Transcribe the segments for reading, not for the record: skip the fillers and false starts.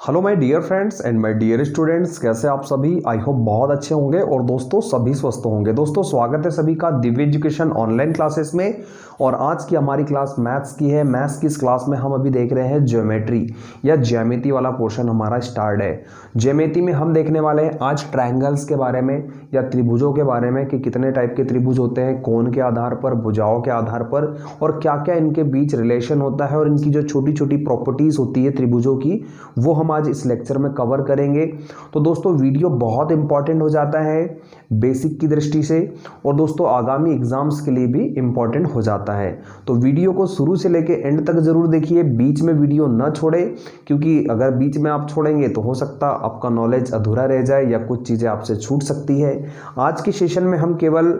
Hello my dear friends and my dear students, कैसे आप सभी। आई होप बहुत अच्छे होंगे और दोस्तों सभी स्वस्थ होंगे। दोस्तों स्वागत है सभी का दिव्य एजुकेशन ऑनलाइन क्लासेस में। और आज की हमारी क्लास मैथ्स की है। मैथ्स की इस क्लास में हम अभी देख रहे हैं ज्योमेट्री या ज्यामिति वाला पोर्शन हमारा स्टार्ट है। ज्योमेट्री में हम देखने वाले हैं आज ट्रायंगल्स के बारे में या त्रिभुजों के बारे में कि कितने टाइप के त्रिभुज होते हैं, कोण के आधार पर, भुजाओं के आधार पर, और क्या क्या इनके बीच रिलेशन होता है और इनकी जो छोटी छोटी प्रॉपर्टीज होती है त्रिभुजों की, वो हम आज इस लेक्चर में कवर करेंगे। तो दोस्तों वीडियो बहुत इंपॉर्टेंट हो जाता है बेसिक की दृष्टि से और दोस्तों आगामी एग्जाम्स के लिए भी इंपॉर्टेंट हो जाता है। तो वीडियो को शुरू से लेके एंड तक जरूर देखिए, बीच में वीडियो न छोड़े, क्योंकि अगर बीच में आप छोड़ेंगे तो हो सकता आपका नॉलेज अधूरा रह जाए या कुछ चीज़ें आपसे छूट सकती है। आज के सेशन में हम केवल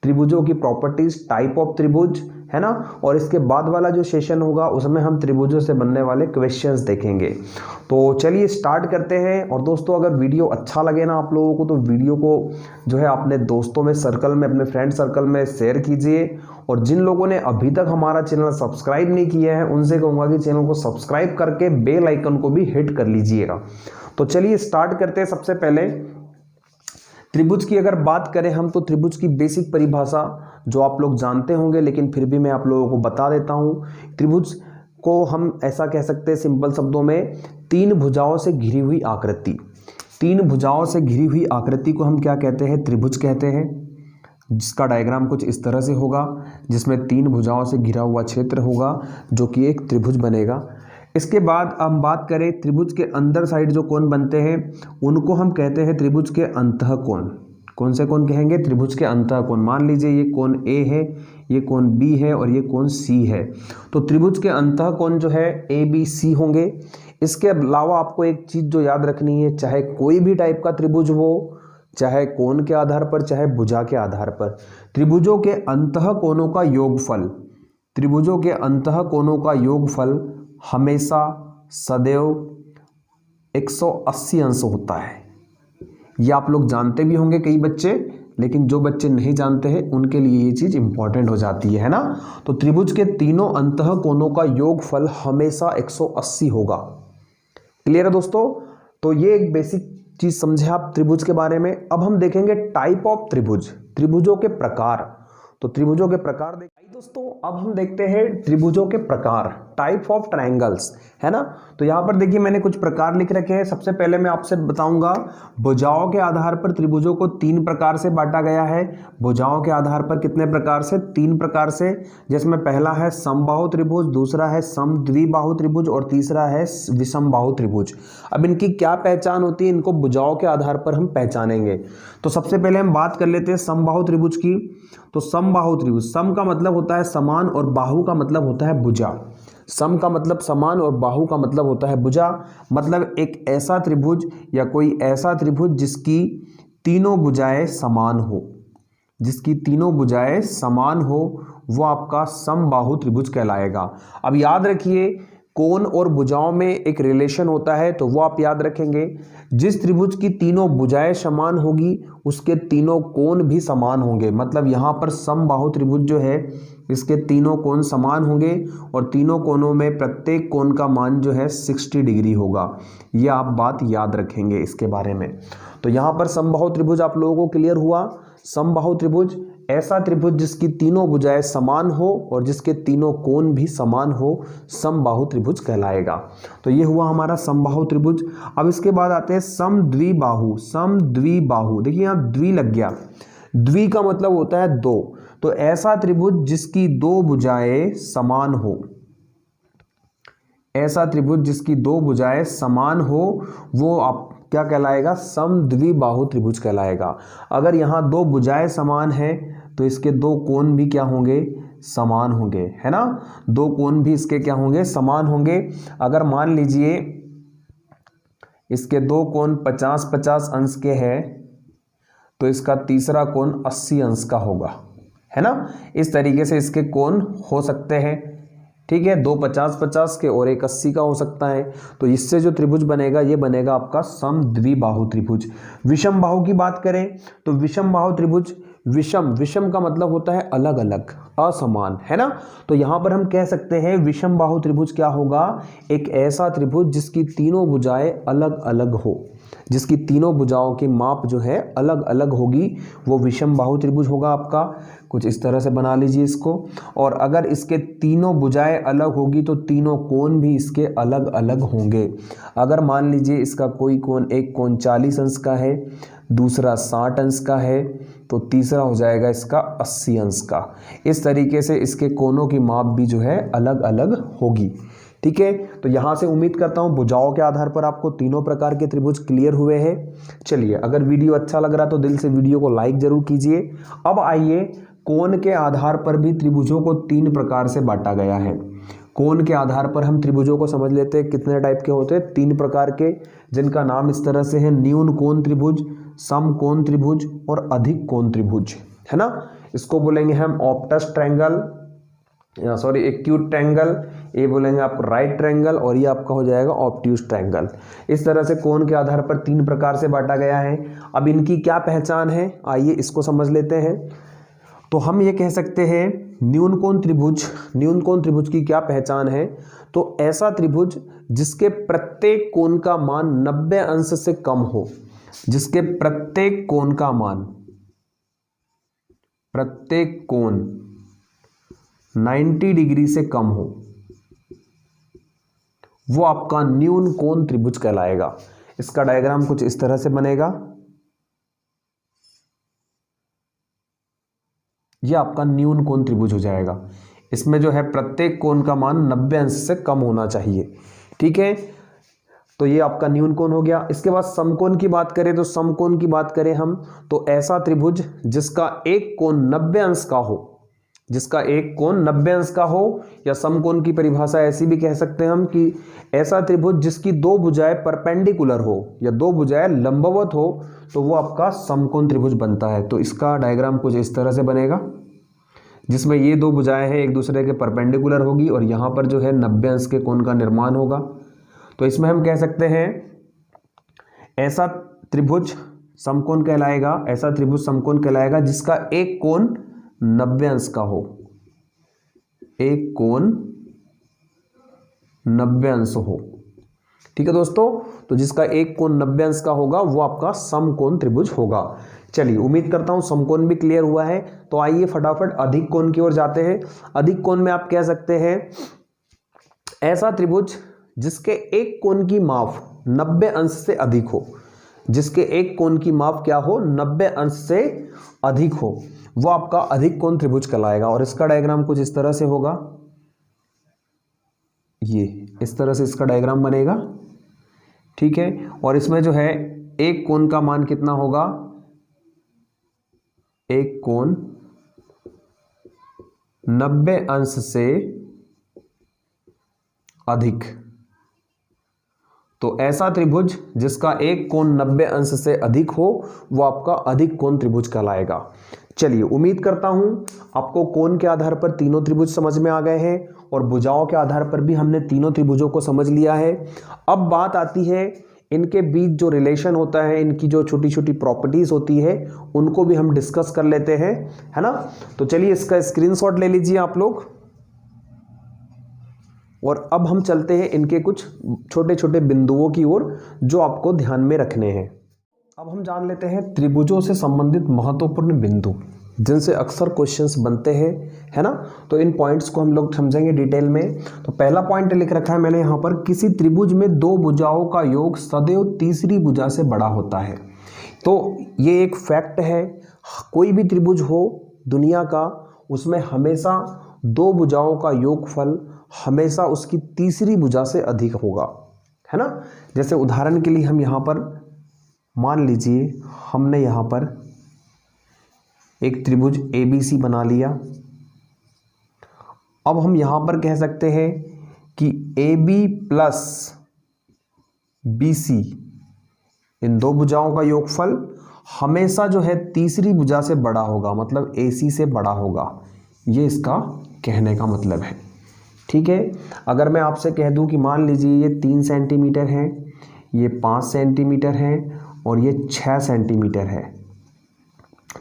त्रिभुजों की प्रॉपर्टीज, टाइप ऑफ त्रिभुज, है ना, और इसके बाद वाला जो सेशन होगा उसमें हम त्रिभुजों से बनने वाले क्वेश्चंस देखेंगे। तो चलिए स्टार्ट करते हैं। और दोस्तों अगर वीडियो अच्छा लगे ना आप लोगों को तो वीडियो को जो है अपने दोस्तों में सर्कल में, अपने फ्रेंड सर्कल में शेयर कीजिए। और जिन लोगों ने अभी तक हमारा चैनल सब्सक्राइब नहीं किया है उनसे कहूँगा कि चैनल को सब्सक्राइब करके बेल आइकन को भी हिट कर लीजिएगा। तो चलिए स्टार्ट करते हैं। सबसे पहले त्रिभुज की अगर बात करें हम तो त्रिभुज की बेसिक परिभाषा जो आप लोग जानते होंगे, लेकिन फिर भी मैं आप लोगों को बता देता हूं। त्रिभुज को हम ऐसा कह सकते हैं सिंपल शब्दों में, तीन भुजाओं से घिरी हुई आकृति। तीन भुजाओं से घिरी हुई आकृति को हम क्या कहते हैं? त्रिभुज कहते हैं। जिसका डायग्राम कुछ इस तरह से होगा, जिसमें तीन भुजाओं से घिरा हुआ क्षेत्र होगा जो कि एक त्रिभुज बनेगा। इसके बाद हम बात करें त्रिभुज के अंदर साइड जो कोण बनते हैं उनको हम कहते हैं त्रिभुज के अंतःकोण। कौन से कोण कहेंगे? त्रिभुज के अंतःकोण। मान लीजिए ये कोण ए है, ये कोण बी है और ये कोण सी है, तो त्रिभुज के अंतःकोण जो है ए बी सी होंगे। इसके अलावा आपको एक चीज जो याद रखनी है, चाहे कोई भी टाइप का त्रिभुज हो, चाहे कोण के आधार पर चाहे भुजा के आधार पर, त्रिभुजों के अंतःकोणों का योगफल, त्रिभुजों के अंतःकोणों का योगफल हमेशा सदैव 180 अंश होता है। ये आप लोग जानते भी होंगे कई बच्चे, लेकिन जो बच्चे नहीं जानते हैं उनके लिए ये चीज इंपॉर्टेंट हो जाती है ना। तो त्रिभुज के तीनों अंतःकोणों का योगफल हमेशा 180 होगा। क्लियर है दोस्तों? तो ये एक बेसिक चीज समझे आप त्रिभुज के बारे में। अब हम देखेंगे टाइप ऑफ त्रिभुज, त्रिभुजों के प्रकार। तो त्रिभुजों के प्रकार दोस्तों अब हम देखते हैं त्रिभुजों के प्रकार, टाइप ऑफ ट्रायंगल्स, है ना। तो यहाँ पर देखिए मैंने कुछ प्रकार लिख रखे हैं। सबसे पहले मैं आपसे बताऊंगा भुजाओं के आधार पर त्रिभुजों को तीन प्रकार से बांटा गया है। भुजाओं के आधार पर कितने प्रकार से? तीन प्रकार से, जिसमें पहला है समबाहु त्रिभुज, दूसरा है समद्विबाहु त्रिभुज और तीसरा है विषमबाहु त्रिभुज। अब इनकी क्या पहचान होती है, इनको भुजाओं के आधार पर हम पहचानेंगे। तो सबसे पहले हम बात कर लेते हैं समबाहु त्रिभुज की। तो समबाहु त्रिभुज, सम का मतलब होता है समान और बाहु का मतलब होता है भुजा। सम का मतलब समान और बाहु का मतलब होता है भुजा। मतलब एक ऐसा त्रिभुज या कोई ऐसा त्रिभुज जिसकी तीनों भुजाएं समान हो, जिसकी तीनों भुजाएं समान हो, वो आपका समबाहु त्रिभुज कहलाएगा। अब याद रखिए कोण और भुजाओं में एक रिलेशन होता है, तो वो आप याद रखेंगे। जिस त्रिभुज की तीनों भुजाएं समान होगी उसके तीनों कोण भी समान होंगे। मतलब यहाँ पर समबाहु त्रिभुज जो है इसके तीनों कोण समान होंगे और तीनों कोणों में प्रत्येक कोण का मान जो है 60 डिग्री होगा। ये आप बात याद रखेंगे इसके बारे में। तो यहाँ पर समबाहु त्रिभुज आप लोगों को क्लियर हुआ। समबाहु त्रिभुज ऐसा त्रिभुज जिसकी तीनों भुजाएं समान हो और जिसके तीनों कोण भी समान हो, समबाहु त्रिभुज कहलाएगा। तो ये हुआ हमारा समबाहु त्रिभुज। अब इसके बाद आते हैं समद्विबाहु। समद्विबाहु, देखिए यहाँ द्वि लग गया। द्वि का मतलब होता है दो। तो ऐसा त्रिभुज जिसकी दो भुजाएं समान हो, ऐसा त्रिभुज जिसकी दो भुजाएं समान हो, वो आप क्या कहलाएगा? समद्विबाहु त्रिभुज कहलाएगा। अगर यहाँ दो भुजाएं समान है तो इसके दो कोण भी क्या होंगे? समान होंगे, है ना। दो कोण भी इसके क्या होंगे? समान होंगे। अगर मान लीजिए इसके दो कोण 50-50 अंश के हैं तो इसका तीसरा कोण 80 अंश का होगा, है ना। इस तरीके से इसके कोण हो सकते हैं, ठीक है। दो 50-50 के और एक 80 का हो सकता है। तो इससे जो त्रिभुज बनेगा ये बनेगा आपका समद्विबाहु त्रिभुज। विषमबाहु की बात करें तो विषमबाहु त्रिभुज विषम, विषम का मतलब होता है अलग अलग, असमान, है ना। तो यहां पर हम कह सकते हैं विषम बाहु त्रिभुज क्या होगा, एक ऐसा त्रिभुज जिसकी तीनों भुजाएं अलग अलग हो, जिसकी तीनों भुजाओं की माप जो है अलग अलग होगी, वो विषम बाहु त्रिभुज होगा आपका। कुछ इस तरह से बना लीजिए इसको। और अगर इसके तीनों भुजाएं अलग होगी तो तीनों कोण भी इसके अलग अलग होंगे। अगर मान लीजिए इसका कोई कोण, एक कोण 40 अंश का है, दूसरा 60 अंश का है, तो तीसरा हो जाएगा इसका 80 अंश का। इस तरीके से इसके कोणों की माप भी जो है अलग अलग होगी। ठीक है, तो यहां से उम्मीद करता हूं भुजाओं के आधार पर आपको तीनों प्रकार के त्रिभुज क्लियर हुए हैं। चलिए, अगर वीडियो अच्छा लग रहा तो दिल से वीडियो को लाइक जरूर कीजिए। अब आइए, कोण के आधार पर भी त्रिभुजों को 3 प्रकार से बांटा गया है। कोण के आधार पर हम त्रिभुजों को समझ लेते हैं कितने टाइप के होते हैं, 3 प्रकार के, जिनका नाम इस तरह से है, न्यून कोण त्रिभुज, सम कोण त्रिभुज और अधिक कोण त्रिभुज, है ना। इसको बोलेंगे हम Optus triangle, sorry acute triangle, ये बोलेंगे आपको राइट ट्रायंगल, और ये आपका हो जाएगा ऑब्ट्यूज ट्रायंगल। इस तरह से कोण के आधार पर 3 प्रकार से बांटा गया है। अब इनकी क्या पहचान है, आइए इसको समझ लेते हैं। तो हम ये कह सकते हैं न्यून कोण त्रिभुज, न्यून कोण त्रिभुज की क्या पहचान है, तो ऐसा त्रिभुज जिसके प्रत्येक कोण का मान 90 अंश से कम हो, जिसके प्रत्येक कोण का मान, प्रत्येक कोण 90 डिग्री से कम हो, वो आपका न्यून कोण त्रिभुज कहलाएगा। इसका डायग्राम कुछ इस तरह से बनेगा, यह आपका न्यून कोण त्रिभुज हो जाएगा। इसमें जो है प्रत्येक कोण का मान 90 अंश से कम होना चाहिए। ठीक है, तो ये आपका न्यून कोण हो गया। इसके बाद समकोण की बात करें, तो समकोण की बात करें हम, तो ऐसा त्रिभुज जिसका एक कोण 90 अंश का हो, जिसका एक कोण 90 अंश का हो, या समकोण की परिभाषा ऐसी भी कह सकते हैं हम कि ऐसा त्रिभुज जिसकी 2 भुजाएं परपेंडिकुलर हो या 2 भुजाएं लंबवत हो, तो वो आपका समकोण त्रिभुज बनता है। तो इसका डायग्राम कुछ इस तरह से बनेगा, जिसमें ये 2 भुजाएं हैं एक दूसरे के परपेंडिकुलर होगी, और यहाँ पर जो है 90 अंश के कोण का निर्माण होगा। तो इसमें हम कह सकते हैं ऐसा त्रिभुज समकोण कहलाएगा, ऐसा त्रिभुज समकोण कहलाएगा जिसका एक कोण 90 अंश का हो, एक कोण 90 अंश हो। ठीक है दोस्तों, तो जिसका एक कोण 90 अंश का होगा वो आपका समकोण त्रिभुज होगा। चलिए, उम्मीद करता हूं समकोण भी क्लियर हुआ है। तो आइए फटाफट अधिक कोण की ओर जाते हैं। अधिक कोण में आप कह सकते हैं ऐसा त्रिभुज जिसके एक कोण की माप 90 अंश से अधिक हो, जिसके एक कोण की माप क्या हो, 90 अंश से अधिक हो, वो आपका अधिक कोण त्रिभुज कहलाएगा। और इसका डायग्राम कुछ इस तरह से होगा, ये इस तरह से इसका डायग्राम बनेगा। ठीक है, और इसमें जो है एक कोण का मान कितना होगा, एक कोण 90 अंश से अधिक। तो ऐसा त्रिभुज जिसका एक कोण 90 अंश से अधिक हो वो आपका अधिक कोण त्रिभुज कहलाएगा। चलिए, उम्मीद करता हूं आपको कोण के आधार पर तीनों त्रिभुज समझ में आ गए हैं, और भुजाओं के आधार पर भी हमने तीनों त्रिभुजों को समझ लिया है। अब बात आती है इनके बीच जो रिलेशन होता है, इनकी जो छोटी छोटी प्रॉपर्टीज होती है, उनको भी हम डिस्कस कर लेते हैं, है ना। तो चलिए, इसका स्क्रीनशॉट ले लीजिए आप लोग, और अब हम चलते हैं इनके कुछ छोटे छोटे बिंदुओं की ओर जो आपको ध्यान में रखने हैं। अब हम जान लेते हैं त्रिभुजों से संबंधित महत्वपूर्ण बिंदु जिनसे अक्सर क्वेश्चंस बनते हैं, है ना। तो इन पॉइंट्स को हम लोग समझेंगे डिटेल में। तो पहला पॉइंट लिख रखा है मैंने यहाँ पर, किसी त्रिभुज में 2 भुजाओं का योग सदैव तीसरी भुजा से बड़ा होता है। तो ये एक फैक्ट है, कोई भी त्रिभुज हो दुनिया का, उसमें हमेशा 2 भुजाओं का योगफल हमेशा उसकी तीसरी भुजा से अधिक होगा, है ना। जैसे उदाहरण के लिए हम यहाँ पर मान लीजिए, हमने यहाँ पर एक त्रिभुज ABC बना लिया। अब हम यहाँ पर कह सकते हैं कि AB प्लस BC, इन 2 भुजाओं का योगफल हमेशा जो है तीसरी भुजा से बड़ा होगा, मतलब AC से बड़ा होगा। ये इसका कहने का मतलब है। ठीक है, अगर मैं आपसे कह दूं कि मान लीजिए ये 3 सेंटीमीटर है, ये 5 सेंटीमीटर है और ये 6 सेंटीमीटर है,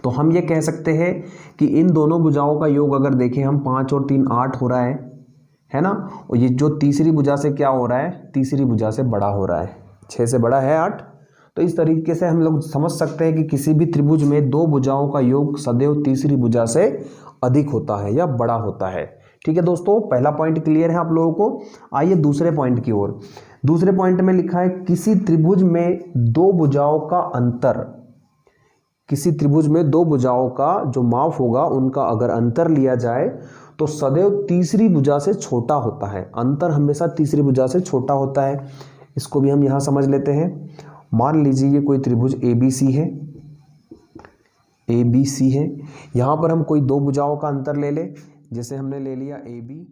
तो हम ये कह सकते हैं कि इन दोनों भुजाओं का योग अगर देखें हम 5 और 3 8 हो रहा है ना। और ये जो तीसरी भुजा से क्या हो रहा है, तीसरी भुजा से बड़ा हो रहा है, 6 से बड़ा है 8। तो इस तरीके से हम लोग समझ सकते हैं कि किसी भी त्रिभुज में दो भुजाओं का योग सदैव तीसरी भुजा से अधिक होता है या बड़ा होता है। ठीक है दोस्तों, पहला पॉइंट क्लियर है आप लोगों को। आइए दूसरे पॉइंट की ओर। दूसरे पॉइंट में लिखा है किसी त्रिभुज में दो भुजाओं का अंतर, किसी त्रिभुज में दो भुजाओं का जो माप होगा उनका अगर अंतर लिया जाए तो सदैव तीसरी भुजा से छोटा होता है। अंतर हमेशा तीसरी भुजा से छोटा होता है। इसको भी हम यहां समझ लेते हैं। मान लीजिए ये कोई त्रिभुज ABC है, ABC है। यहां पर हम कोई दो भुजाओं का अंतर ले ले, जैसे हमने ले लिया AB